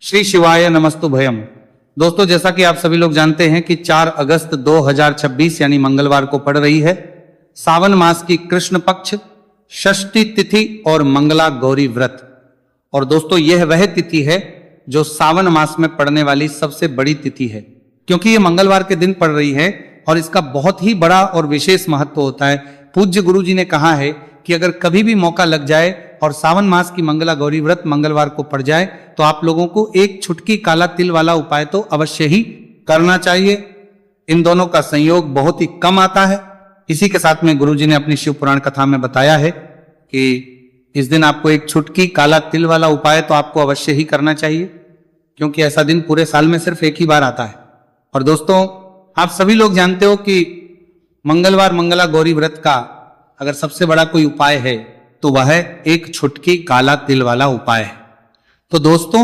श्री शिवाय नमस्तुभयम। दोस्तों, जैसा कि आप सभी लोग जानते हैं कि 4 अगस्त 2026 यानी मंगलवार को पड़ रही है सावन मास की कृष्ण पक्ष षष्ठी तिथि और मंगला गौरी व्रत। और दोस्तों, यह वह तिथि है जो सावन मास में पड़ने वाली सबसे बड़ी तिथि है, क्योंकि यह मंगलवार के दिन पड़ रही है और इसका बहुत ही बड़ा और विशेष महत्व होता है। पूज्य गुरु जी ने कहा है कि अगर कभी भी मौका लग जाए और सावन मास की मंगला गौरी व्रत मंगलवार को पड़ जाए तो आप लोगों को एक छुटकी काला तिल वाला उपाय तो अवश्य ही करना चाहिए। इन दोनों का संयोग बहुत ही कम आता है। इसी के साथ में गुरु जी ने अपनी शिव पुराण कथा में बताया है कि इस दिन आपको एक छुटकी काला तिल वाला उपाय तो आपको अवश्य ही करना चाहिए, क्योंकि ऐसा दिन पूरे साल में सिर्फ एक ही बार आता है। और दोस्तों, आप सभी लोग जानते हो कि मंगलवार मंगला गौरी व्रत का अगर सबसे बड़ा कोई उपाय है तो वह है एक छुटकी काला तिल वाला उपाय है। तो दोस्तों,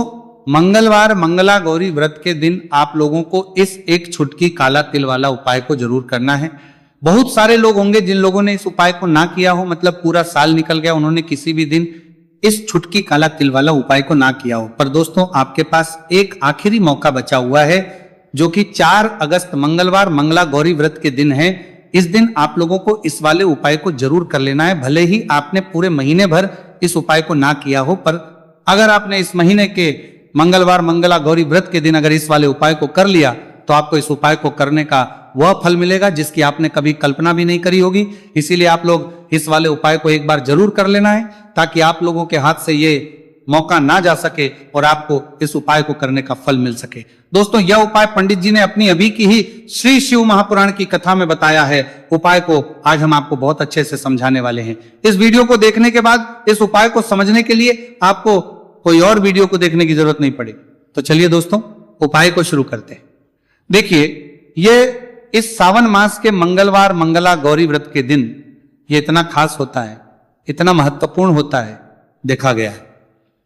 मंगलवार मंगला गौरी व्रत के दिन आप लोगों को इस एक छुटकी काला तिल वाला उपाय को जरूर करना है। बहुत सारे लोग होंगे जिन लोगों ने इस उपाय को ना किया हो, मतलब पूरा साल निकल गया, उन्होंने किसी भी दिन इस छुटकी काला तिल वाला उपाय को ना किया हो। पर दोस्तों, आपके पास एक आखिरी मौका बचा हुआ है, जो कि 4 अगस्त मंगलवार मंगला गौरी व्रत के दिन है। इस दिन आप लोगों को इस वाले उपाय को जरूर कर लेना है। भले ही आपने पूरे महीने भर इस उपाय को ना किया हो, पर अगर आपने इस महीने के मंगलवार मंगला गौरी व्रत के दिन अगर इस वाले उपाय को कर लिया तो आपको इस उपाय को करने का वह फल मिलेगा जिसकी आपने कभी कल्पना भी नहीं करी होगी। इसीलिए आप लोग इस वाले उपाय को एक बार जरूर कर लेना है, ताकि आप लोगों के हाथ से ये मौका ना जा सके और आपको इस उपाय को करने का फल मिल सके। दोस्तों, यह उपाय पंडित जी ने अपनी अभी की ही श्री शिव महापुराण की कथा में बताया है। उपाय को आज हम आपको बहुत अच्छे से समझाने वाले हैं। इस वीडियो को देखने के बाद इस उपाय को समझने के लिए आपको कोई और वीडियो को देखने की जरूरत नहीं पड़ेगी। तो चलिए दोस्तों, उपाय को शुरू करते हैं। देखिए, ये इस सावन मास के मंगलवार मंगला गौरी व्रत के दिन ये इतना खास होता है, इतना महत्वपूर्ण होता है, देखा गया है।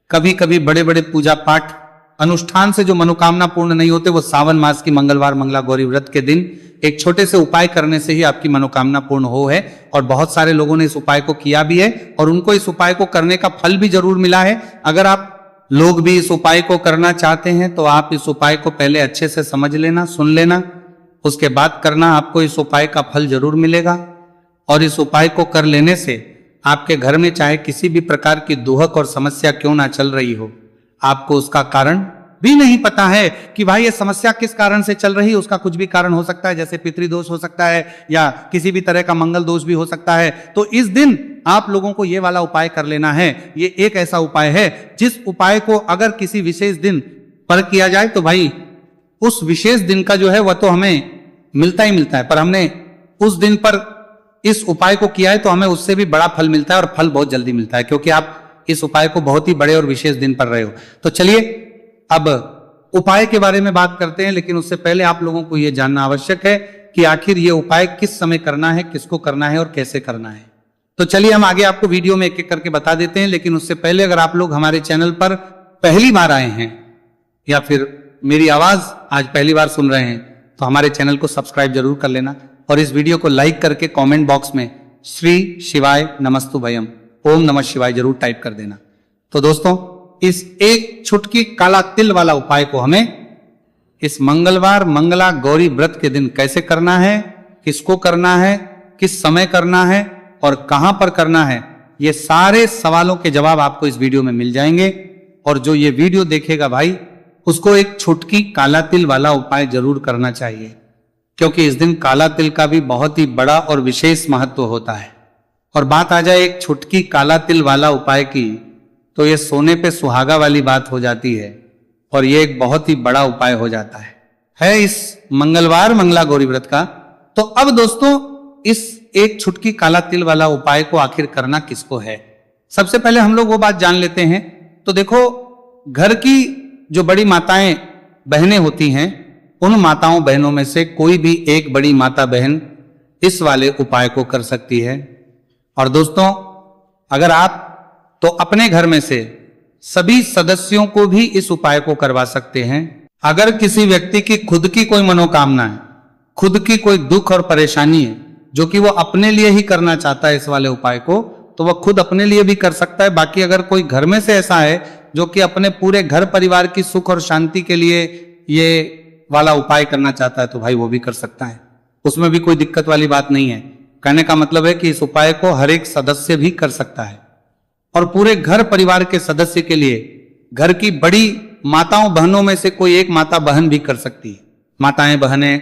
कभी कभी बड़े बड़े पूजा पाठ अनुष्ठान से जो मनोकामना पूर्ण नहीं होते, वो सावन मास की मंगलवार मंगला गौरी व्रत के दिन एक छोटे से उपाय करने से ही आपकी मनोकामना पूर्ण हो है। और बहुत सारे लोगों ने इस उपाय को किया भी है और उनको इस उपाय को करने का फल भी जरूर मिला है। अगर आप लोग भी इस उपाय को करना चाहते हैं तो आप इस उपाय को पहले अच्छे से समझ लेना, सुन लेना, उसके बाद करना। आपको इस उपाय का फल जरूर मिलेगा। और इस उपाय को कर लेने से आपके घर में चाहे किसी भी प्रकार की दुहक और समस्या क्यों ना चल रही हो, आपको उसका कारण भी नहीं पता है कि भाई ये समस्या किस कारण से चल रही है। उसका कुछ भी कारण हो सकता है, जैसे पितृदोष हो सकता है या किसी भी तरह का मंगल दोष भी हो सकता है। तो इस दिन आप लोगों को ये वाला उपाय कर लेना है। ये एक ऐसा उपाय है जिस उपाय को अगर किसी विशेष दिन पर किया जाए तो भाई उस विशेष दिन का जो है वह तो हमें मिलता ही मिलता है, पर हमने उस दिन पर इस उपाय को किया है तो हमें उससे भी बड़ा फल मिलता है और फल बहुत जल्दी मिलता है, क्योंकि आप इस उपाय को बहुत ही बड़े और विशेष दिन पर रहे हो। तो चलिए अब उपाय के बारे में बात करते हैं, लेकिन उससे पहले आप लोगों को यह जानना आवश्यक है कि आखिर ये उपाय किस समय करना है, किसको करना है और कैसे करना है। तो चलिए हम आगे आपको वीडियो में एक एक करके बता देते हैं। लेकिन उससे पहले अगर आप लोग हमारे चैनल पर पहली बार आए हैं या फिर मेरी आवाज आज पहली बार सुन रहे हैं तो हमारे चैनल को सब्सक्राइब जरूर कर लेना और इस वीडियो को लाइक करके कमेंट बॉक्स में श्री शिवाय नमस्तुभयम ओम नमः शिवाय जरूर टाइप कर देना। तो दोस्तों, इस एक छुटकी काला तिल वाला उपाय को हमें इस मंगलवार मंगला गौरी व्रत के दिन कैसे करना है, किसको करना है, किस समय करना है और कहां पर करना है, ये सारे सवालों के जवाब आपको इस वीडियो में मिल जाएंगे। और जो ये वीडियो देखेगा भाई, उसको एक छुटकी काला तिल वाला उपाय जरूर करना चाहिए, क्योंकि इस दिन काला तिल का भी बहुत ही बड़ा और विशेष महत्व होता है। और बात आ जाए एक छुटकी काला तिल वाला उपाय की, तो ये सोने पे सुहागा वाली बात हो जाती है और ये एक बहुत ही बड़ा उपाय हो जाता है इस मंगलवार मंगला गौरी व्रत का। तो अब दोस्तों, इस एक छुटकी काला तिल वाला उपाय को आखिर करना किसको है, सबसे पहले हम लोग वो बात जान लेते हैं। तो देखो, घर की जो बड़ी माताएं बहनें होती हैं, उन माताओं बहनों में से कोई भी एक बड़ी माता बहन इस वाले उपाय को कर सकती है। और दोस्तों, अगर आप तो अपने घर में से सभी सदस्यों को भी इस उपाय को करवा सकते हैं। अगर किसी व्यक्ति की खुद की कोई मनोकामना है, खुद की कोई दुख और परेशानी है जो कि वो अपने लिए ही करना चाहता है इस वाले उपाय को, तो वह खुद अपने लिए भी कर सकता है। बाकी अगर कोई घर में से ऐसा है जो कि अपने पूरे घर परिवार की सुख और शांति के लिए ये वाला उपाय करना चाहता है तो भाई वो भी कर सकता है, उसमें भी कोई दिक्कत वाली बात नहीं है। कहने का मतलब है कि इस उपाय को हर एक सदस्य भी कर सकता है और पूरे घर परिवार के सदस्य के लिए, घर की बड़ी माताओं बहनों में से कोई एक माता बहन भी कर सकती है। माताएं बहनें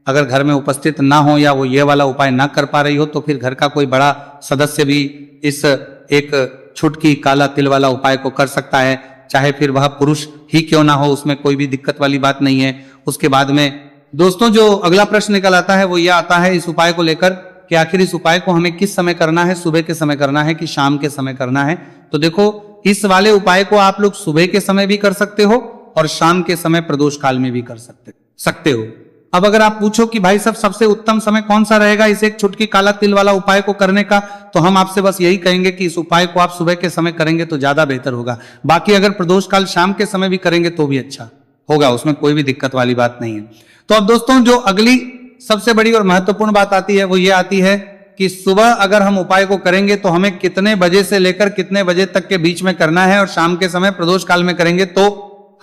अगर घर में उपस्थित ना हो या वो ये वाला उपाय ना कर पा रही हो तो फिर घर का कोई बड़ा सदस्य भी इस एक छुटकी काला तिल वाला उपाय को कर सकता है, चाहे फिर वह पुरुष ही क्यों ना हो, उसमें कोई भी दिक्कत वाली बात नहीं है। उसके बाद में दोस्तों जो अगला प्रश्न निकल आता है वो यह आता है इस उपाय को लेकर कि आखिर इस उपाय को हमें किस समय करना है, सुबह के समय करना है कि शाम के समय करना है। तो देखो इस वाले उपाय को आप लोग सुबह के समय भी कर सकते हो और शाम के समय प्रदोष काल में भी कर सकते हो। अब अगर आप पूछो कि भाई साहब सबसे उत्तम समय कौन सा रहेगा इस एक छुटकी काला तिल वाला उपाय को करने का, तो हम आपसे बस यही कहेंगे कि इस उपाय को आप सुबह के समय करेंगे तो ज्यादा बेहतर होगा। बाकी अगर प्रदोष काल शाम के समय भी करेंगे तो भी अच्छा होगा, उसमें कोई भी दिक्कत वाली बात नहीं है। तो अब दोस्तों जो अगली सबसे बड़ी और महत्वपूर्ण बात आती है वो ये आती है कि सुबह अगर हम उपाय को करेंगे तो हमें कितने बजे से लेकर कितने बजे तक के बीच में करना है, और शाम के समय प्रदोष काल में करेंगे तो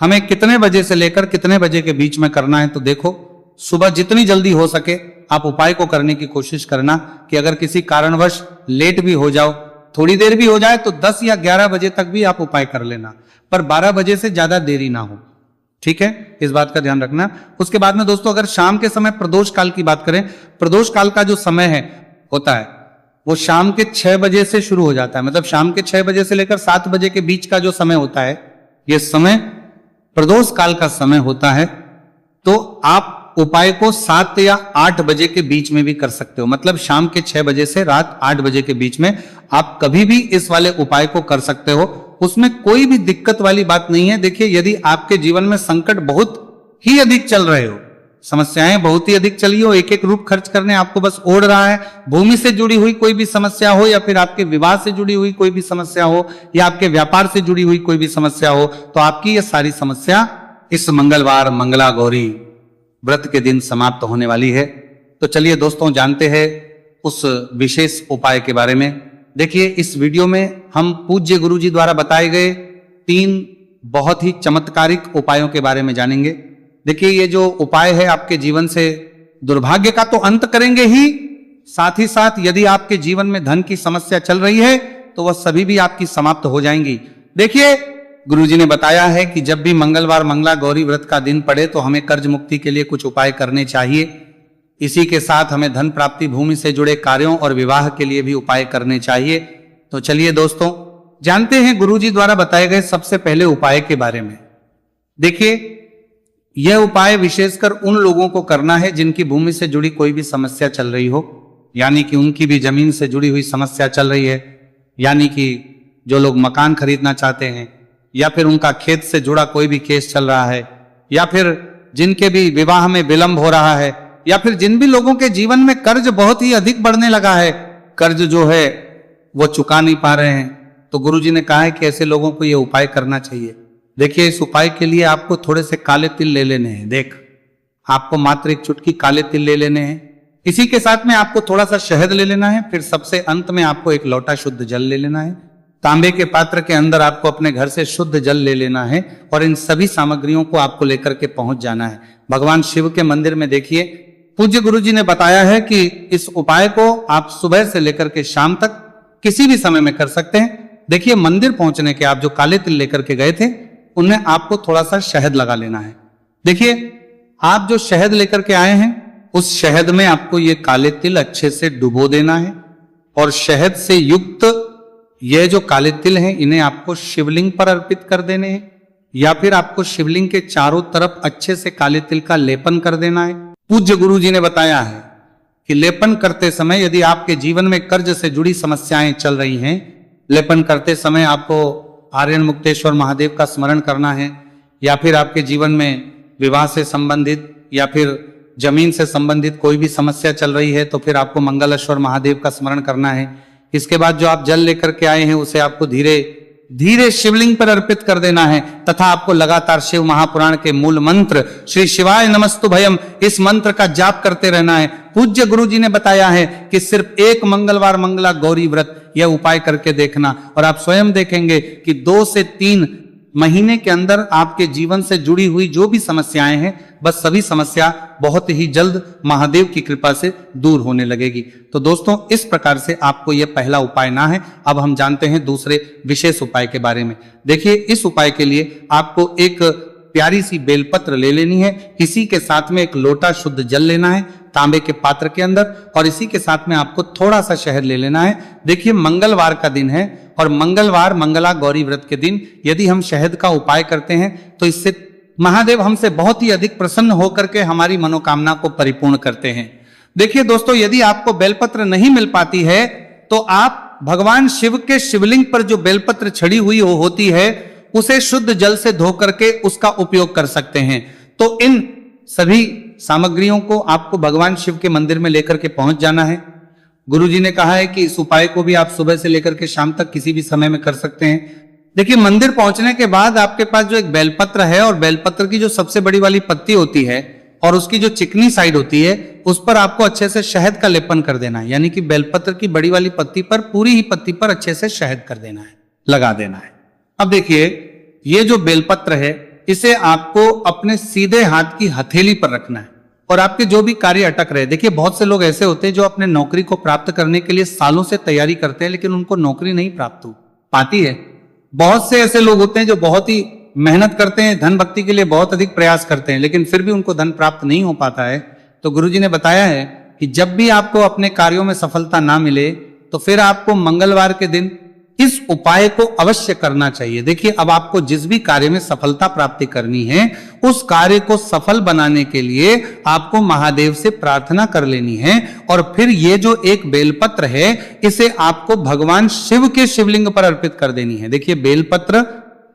हमें कितने बजे से लेकर कितने बजे के बीच में करना है। तो देखो सुबह जितनी जल्दी हो सके आप उपाय को करने की कोशिश करना कि अगर किसी कारणवश लेट भी हो जाओ, थोड़ी देर भी हो जाए तो 10 या 11 बजे तक भी आप उपाय कर लेना, पर 12 बजे से ज्यादा देरी ना हो, ठीक है, इस बात का ध्यान रखना। उसके बाद में दोस्तों अगर शाम के समय प्रदोष काल की बात करें, प्रदोष काल का जो समय है होता है वो शाम के 6 बजे से शुरू हो जाता है, मतलब शाम के 6 बजे से लेकर 7 बजे के बीच का जो समय होता है ये समय प्रदोष काल का समय होता है। तो आप उपाय को 7 या 8 बजे के बीच में भी कर सकते हो, मतलब शाम के 6 बजे से रात 8 बजे के बीच में आप कभी भी इस वाले उपाय को कर सकते हो, उसमें कोई भी दिक्कत वाली बात नहीं है। देखिए यदि आपके जीवन में संकट बहुत ही अधिक चल रहे हो, समस्याएं बहुत ही अधिक चली हो, एक एक रूप खर्च करने आपको बस ओढ़ रहा है, भूमि से जुड़ी हुई कोई भी समस्या हो या फिर आपके विवाह से जुड़ी हुई कोई भी समस्या हो या आपके व्यापार से जुड़ी हुई कोई भी समस्या हो, तो आपकी ये सारी समस्या इस मंगलवार मंगला गौरी व्रत के दिन समाप्त होने वाली है। तो चलिए दोस्तों जानते हैं उस विशेष उपाय के बारे में। देखिए इस वीडियो में हम पूज्य गुरु जी द्वारा बताए गए 3 बहुत ही चमत्कारिक उपायों के बारे में जानेंगे। देखिए ये जो उपाय है आपके जीवन से दुर्भाग्य का तो अंत करेंगे ही, साथ ही साथ यदि आपके जीवन में धन की समस्या चल रही है तो वह सभी भी आपकी समाप्त हो जाएंगी। देखिए गुरुजी ने बताया है कि जब भी मंगलवार मंगला गौरी व्रत का दिन पड़े तो हमें कर्ज मुक्ति के लिए कुछ उपाय करने चाहिए। इसी के साथ हमें धन प्राप्ति, भूमि से जुड़े कार्यों और विवाह के लिए भी उपाय करने चाहिए। तो चलिए दोस्तों जानते हैं गुरुजी द्वारा बताए गए सबसे पहले उपाय के बारे में। देखिए यह उपाय विशेषकर उन लोगों को करना है जिनकी भूमि से जुड़ी कोई भी समस्या चल रही हो, यानी कि उनकी भी जमीन से जुड़ी हुई समस्या चल रही है, यानी कि जो लोग मकान खरीदना चाहते हैं या फिर उनका खेत से जुड़ा कोई भी केस चल रहा है, या फिर जिनके भी विवाह में विलंब हो रहा है, या फिर जिन भी लोगों के जीवन में कर्ज बहुत ही अधिक बढ़ने लगा है, कर्ज जो है वो चुका नहीं पा रहे हैं, तो गुरुजी ने कहा है कि ऐसे लोगों को ये उपाय करना चाहिए। देखिए इस उपाय के लिए आपको थोड़े से काले तिल ले लेने हैं। देख आपको मात्र एक चुटकी काले तिल ले लेने हैं, इसी के साथ में आपको थोड़ा सा शहद ले लेना है, फिर सबसे अंत में आपको एक लोटा शुद्ध जल ले लेना है। तांबे के पात्र के अंदर आपको अपने घर से शुद्ध जल ले लेना है और इन सभी सामग्रियों को आपको लेकर के पहुंच जाना है भगवान शिव के मंदिर में। देखिए पूज्य गुरुजी ने बताया है कि इस उपाय को आप सुबह से लेकर के शाम तक किसी भी समय में कर सकते हैं। देखिए मंदिर पहुंचने के आप जो काले तिल लेकर के गए थे उनमें आपको थोड़ा सा शहद लगा लेना है। देखिए आप जो शहद लेकर के आए हैं उस शहद में आपको ये काले तिल अच्छे से डुबो देना है और शहद से युक्त ये जो काले तिल हैं इन्हें आपको शिवलिंग पर अर्पित कर देने हैं, या फिर आपको शिवलिंग के चारों तरफ अच्छे से काले तिल का लेपन कर देना है। पूज्य गुरु जी ने बताया है कि लेपन करते समय यदि आपके जीवन में कर्ज से जुड़ी समस्याएं चल रही हैं, लेपन करते समय आपको आर्यन मुक्तेश्वर महादेव का स्मरण करना है, या फिर आपके जीवन में विवाह से संबंधित या फिर जमीन से संबंधित कोई भी समस्या चल रही है तो फिर आपको मंगलेश्वर महादेव का स्मरण करना है। इसके बाद जो आप जल लेकर के आए हैं उसे आपको धीरे धीरे शिवलिंग पर अर्पित कर देना है तथा आपको लगातार शिव महापुराण के मूल मंत्र श्री शिवाय नमस्तुभयम इस मंत्र का जाप करते रहना है। पूज्य गुरु जी ने बताया है कि सिर्फ एक मंगलवार मंगला गौरी व्रत यह उपाय करके देखना और आप स्वयं देखेंगे कि 2 से 3 महीने के अंदर आपके जीवन से जुड़ी हुई जो भी समस्याएं हैं, बस सभी समस्या बहुत ही जल्द महादेव की कृपा से दूर होने लगेगी। तो दोस्तों, इस प्रकार से आपको यह पहला उपाय ना है। अब हम जानते हैं दूसरे विशेष उपाय के बारे में। देखिए, इस उपाय के लिए आपको एक प्यारी सी बेलपत्र ले लेनी है। इसी के साथ में एक लोटा शुद्ध जल लेना है तांबे के पात्र के अंदर, और इसी के साथ में आपको थोड़ा सा शहद ले लेना है। देखिए, मंगलवार का दिन है और मंगलवार मंगला गौरी व्रत के दिन यदि हम शहद का उपाय करते हैं तो इससे महादेव हमसे बहुत ही अधिक प्रसन्न होकर के हमारी मनोकामना को परिपूर्ण करते हैं। देखिए दोस्तों, यदि आपको बेलपत्र नहीं मिल पाती है तो आप भगवान शिव के शिवलिंग पर जो बेलपत्र छड़ी हुई होती है उसे शुद्ध जल से धो करके उसका उपयोग कर सकते हैं। तो इन सभी सामग्रियों को आपको भगवान शिव के मंदिर में लेकर के पहुंच जाना है। गुरुजी ने कहा है कि इस उपाय को भी आप सुबह से लेकर के शाम तक किसी भी समय में कर सकते हैं। देखिए, मंदिर पहुंचने के बाद आपके पास जो एक बेलपत्र है और बेलपत्र की जो सबसे बड़ी वाली पत्ती होती है और उसकी जो चिकनी साइड होती है उस पर आपको अच्छे से शहद का लेपन कर देना है। यानी कि बेलपत्र की बड़ी वाली पत्ती पर, पूरी ही पत्ती पर अच्छे से शहद कर देना है, लगा देना है। अब देखिए, ये जो बेलपत्र है इसे आपको अपने सीधे हाथ की हथेली पर रखना है और आपके जो भी कार्य अटक रहे। देखिए, बहुत से लोग ऐसे होते हैं जो अपने नौकरी को प्राप्त करने के लिए सालों से तैयारी करते हैं लेकिन उनको नौकरी नहीं प्राप्त हो पाती है। बहुत से ऐसे लोग होते हैं जो बहुत ही मेहनत करते हैं, धन भक्ति के लिए बहुत अधिक प्रयास करते हैं लेकिन फिर भी उनको धन प्राप्त नहीं हो पाता है। तो गुरुजी ने बताया है कि जब भी आपको अपने कार्यों में सफलता ना मिले तो फिर आपको मंगलवार के दिन इस उपाय को अवश्य करना चाहिए। देखिए, अब आपको जिस भी कार्य में सफलता प्राप्ति करनी है उस कार्य को सफल बनाने के लिए आपको महादेव से प्रार्थना कर लेनी है और फिर ये जो एक बेलपत्र है इसे आपको भगवान शिव के शिवलिंग पर अर्पित कर देनी है। देखिए, बेलपत्र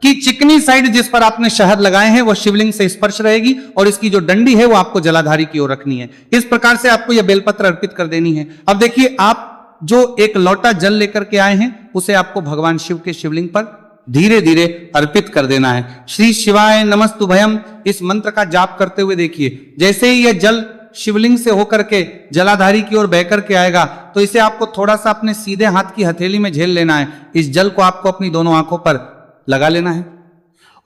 की चिकनी साइड जिस पर आपने शहद लगाए हैं वो शिवलिंग से स्पर्श रहेगी और इसकी जो डंडी है वो आपको जलाधारी की ओर रखनी है। इस प्रकार से आपको यह बेलपत्र अर्पित कर देनी है। अब देखिए, आप जो एक लोटा जल लेकर के आए हैं उसे आपको भगवान शिव के शिवलिंग पर धीरे धीरे अर्पित कर देना है। श्री शिवाय नमस्तुभयम इस मंत्र का जाप करते हुए देखिए, जैसे ही यह जल शिवलिंग से होकर के जलाधारी की ओर बह करके आएगा तो इसे आपको थोड़ा सा अपने सीधे हाथ की हथेली में झेल लेना है। इस जल को आपको अपनी दोनों आंखों पर लगा लेना है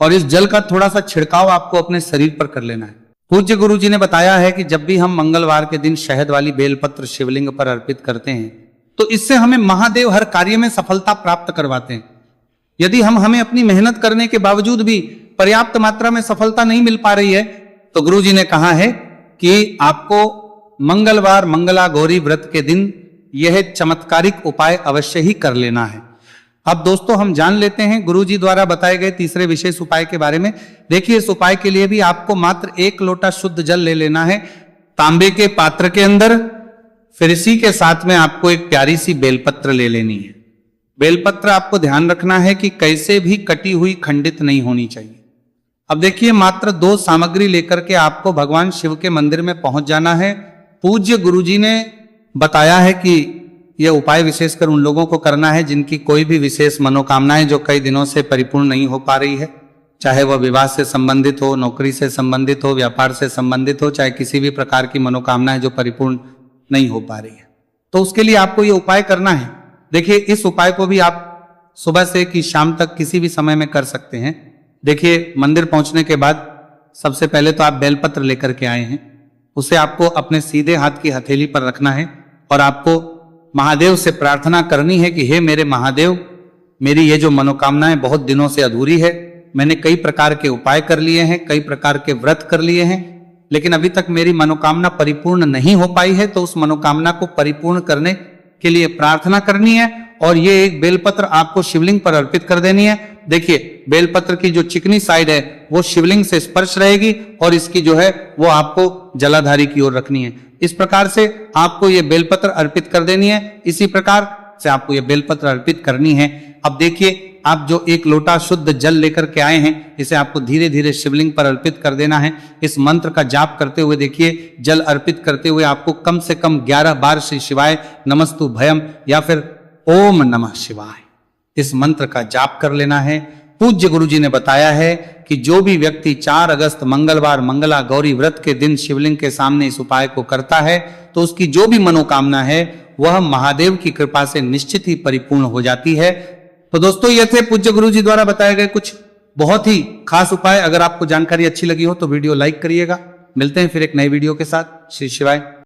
और इस जल का थोड़ा सा छिड़काव आपको अपने शरीर पर कर लेना है। पूज्य गुरु जी ने बताया है कि जब भी हम मंगलवार के दिन शहद वाली बेलपत्र शिवलिंग पर अर्पित करते हैं तो इससे हमें महादेव हर कार्य में सफलता प्राप्त करवाते हैं। यदि हमें अपनी मेहनत करने के बावजूद भी पर्याप्त मात्रा में सफलता नहीं मिल पा रही है तो गुरु जी ने कहा है कि आपको मंगलवार मंगला गौरी व्रत के दिन यह चमत्कारिक उपाय अवश्य ही कर लेना है। अब दोस्तों, हम जान लेते हैं गुरु जी द्वारा बताए गए तीसरे विशेष उपाय के बारे में। देखिए, इस उपाय के लिए भी आपको मात्र एक लोटा शुद्ध जल ले लेना है तांबे के पात्र के अंदर। फिर इसी के साथ में आपको एक प्यारी सी बेलपत्र ले लेनी है। बेलपत्र आपको ध्यान रखना है कि कैसे भी कटी हुई खंडित नहीं होनी चाहिए। अब देखिए, मात्र 2 सामग्री लेकर के आपको भगवान शिव के मंदिर में पहुंच जाना है। पूज्य गुरुजी ने बताया है कि यह उपाय विशेषकर उन लोगों को करना है जिनकी कोई भी विशेष मनोकामनाएं जो कई दिनों से परिपूर्ण नहीं हो पा रही है, चाहे वह विवाह से संबंधित हो, नौकरी से संबंधित हो, व्यापार से संबंधित हो, चाहे किसी भी प्रकार की मनोकामनाएं जो परिपूर्ण नहीं हो पा रही है, तो उसके लिए आपको ये उपाय करना है। देखिए, इस उपाय को भी आप सुबह से कि शाम तक किसी भी समय में कर सकते हैं। देखिए, मंदिर पहुंचने के बाद सबसे पहले तो आप बेलपत्र लेकर के आए हैं, उसे आपको अपने सीधे हाथ की हथेली पर रखना है और आपको महादेव से प्रार्थना करनी है कि हे मेरे महादेव, मेरी ये जो मनोकामनाएं बहुत दिनों से अधूरी है, मैंने कई प्रकार के उपाय कर लिए हैं, कई प्रकार के व्रत कर लिए हैं, लेकिन अभी तक मेरी मनोकामना परिपूर्ण नहीं हो पाई है। तो उस मनोकामना को परिपूर्ण करने के लिए प्रार्थना करनी है और ये एक बेलपत्र आपको शिवलिंग पर अर्पित कर देनी है। देखिए, बेलपत्र की जो चिकनी साइड है वो शिवलिंग से स्पर्श रहेगी और इसकी जो है वो आपको जलाधारी की ओर रखनी है। इस प्रकार से आपको ये बेलपत्र अर्पित कर देनी है। इसी प्रकार से आपको ये बेलपत्र अर्पित करनी है। अब देखिए, आप जो एक लोटा शुद्ध जल लेकर के आए हैं इसे आपको धीरे धीरे शिवलिंग पर अर्पित कर देना है। इस मंत्र का जाप करते हुए देखिए, जल अर्पित करते हुए आपको कम से कम 11 बार श्री शिवाय नमस्तुभयम या फिर ओम नमः शिवाय इस मंत्र का जाप कर लेना है। पूज्य गुरु जी ने बताया है कि जो भी व्यक्ति 4 अगस्त मंगलवार मंगला गौरी व्रत के दिन शिवलिंग के सामने इस उपाय को करता है तो उसकी जो भी मनोकामना है वह महादेव की कृपा से निश्चित ही परिपूर्ण हो जाती है। तो दोस्तों, ये थे पूज्य गुरु जी द्वारा बताए गए कुछ बहुत ही खास उपाय। अगर आपको जानकारी अच्छी लगी हो तो वीडियो लाइक करिएगा। मिलते हैं फिर एक नए वीडियो के साथ। श्री शिवाय।